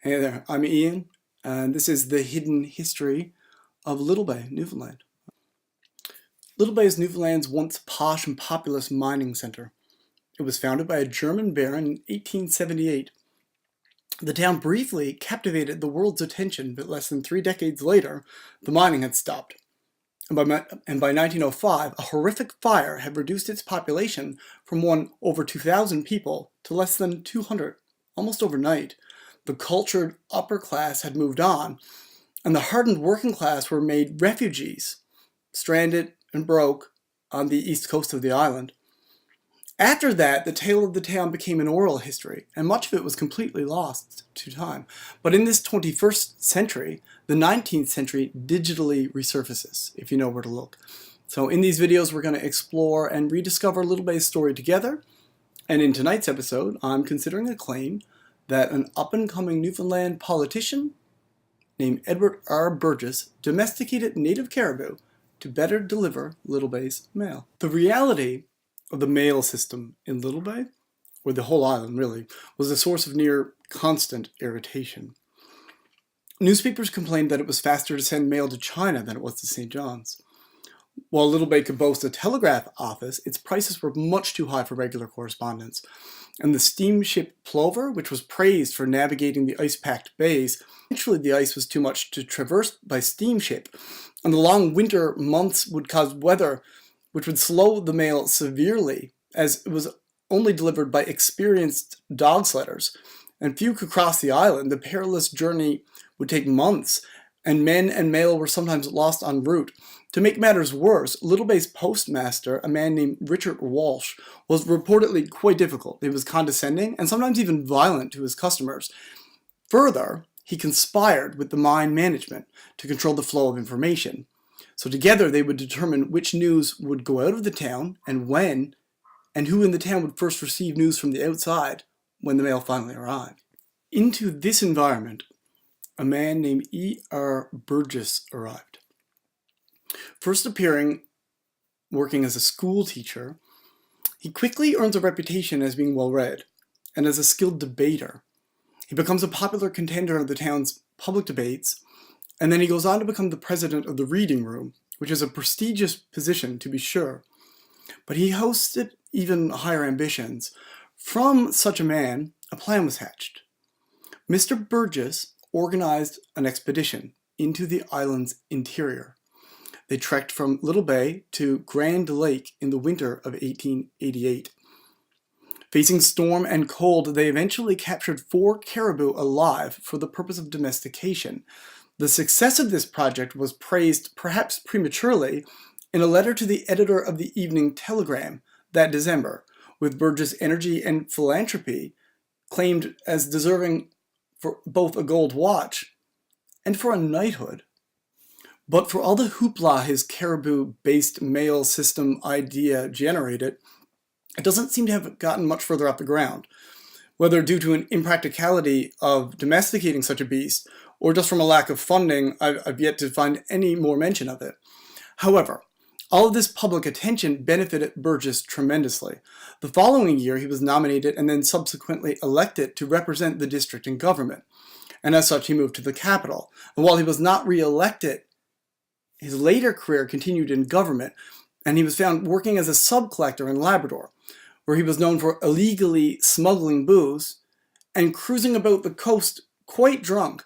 Hey there, I'm Ian, and this is the hidden history of Little Bay, Newfoundland. Little Bay is Newfoundland's once posh and populous mining center. It was founded by a German baron in 1878. The town briefly captivated the world's attention, but less than 3 decades later, the mining had stopped. And by 1905, a horrific fire had reduced its population from over 2,000 people to less than 200, almost overnight. The cultured upper class had moved on, and the hardened working class were made refugees, stranded and broke on the east coast of the island. After that, the tale of the town became an oral history, and much of it was completely lost to time. But in this 21st century, the 19th century digitally resurfaces, if you know where to look. So in these videos, we're going to explore and rediscover Little Bay's story together. And in tonight's episode, I'm considering a claim that an up-and-coming Newfoundland politician named Edward R. Burgess domesticated native caribou to better deliver Little Bay's mail. The reality of the mail system in Little Bay, or the whole island really, was a source of near constant irritation. Newspapers complained that it was faster to send mail to China than it was to St. John's. While Little Bay could boast a telegraph office, its prices were much too high for regular correspondence. And the steamship Plover, which was praised for navigating the ice-packed bays, eventually the ice was too much to traverse by steamship, and the long winter months would cause weather which would slow the mail severely, as it was only delivered by experienced dog sledders, and few could cross the island. The perilous journey would take months, and men and mail were sometimes lost en route. To make matters worse, Little Bay's postmaster, a man named Richard Walsh, was reportedly quite difficult. He was condescending and sometimes even violent to his customers. Further, he conspired with the mine management to control the flow of information. So together they would determine which news would go out of the town and when, and who in the town would first receive news from the outside when the mail finally arrived. Into this environment, a man named E.R. Burgess arrived. First appearing working as a school teacher, he quickly earns a reputation as being well-read and as a skilled debater. He becomes a popular contender in the town's public debates, and then he goes on to become the president of the reading room, which is a prestigious position to be sure. But he hosted even higher ambitions. From such a man, a plan was hatched. Mr. Burgess organized an expedition into the island's interior. They trekked from Little Bay to Grand Lake in the winter of 1888. Facing storm and cold, they eventually captured 4 caribou alive for the purpose of domestication. The success of this project was praised, perhaps prematurely, in a letter to the editor of the Evening Telegram that December, with Burgess' energy and philanthropy claimed as deserving for both a gold watch and for a knighthood. But for all the hoopla his caribou-based mail system idea generated, it doesn't seem to have gotten much further off the ground. Whether due to an impracticality of domesticating such a beast, or just from a lack of funding, I've yet to find any more mention of it. However, all of this public attention benefited Burgess tremendously. The following year, he was nominated and then subsequently elected to represent the district in government. And as such, he moved to the capital. And while he was not re-elected, his later career continued in government, and he was found working as a sub-collector in Labrador, where he was known for illegally smuggling booze and cruising about the coast quite drunk.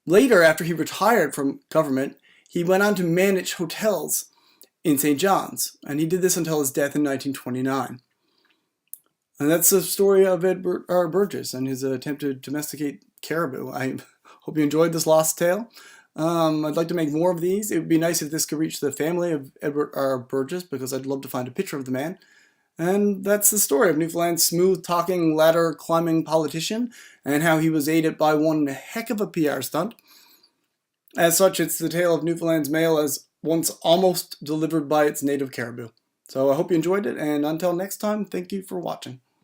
Later, after he retired from government, he went on to manage hotels in St. John's, and he did this until his death in 1929. And that's the story of Edward R. Burgess and his attempt to domesticate caribou. I hope you enjoyed this lost tale. I'd like to make more of these. It would be nice if this could reach the family of Edward R. Burgess, because I'd love to find a picture of the man. And that's the story of Newfoundland's smooth-talking, ladder-climbing politician, and how he was aided by one heck of a PR stunt. As such, it's the tale of Newfoundland's mail as once almost delivered by its native caribou. So I hope you enjoyed it, and until next time, thank you for watching.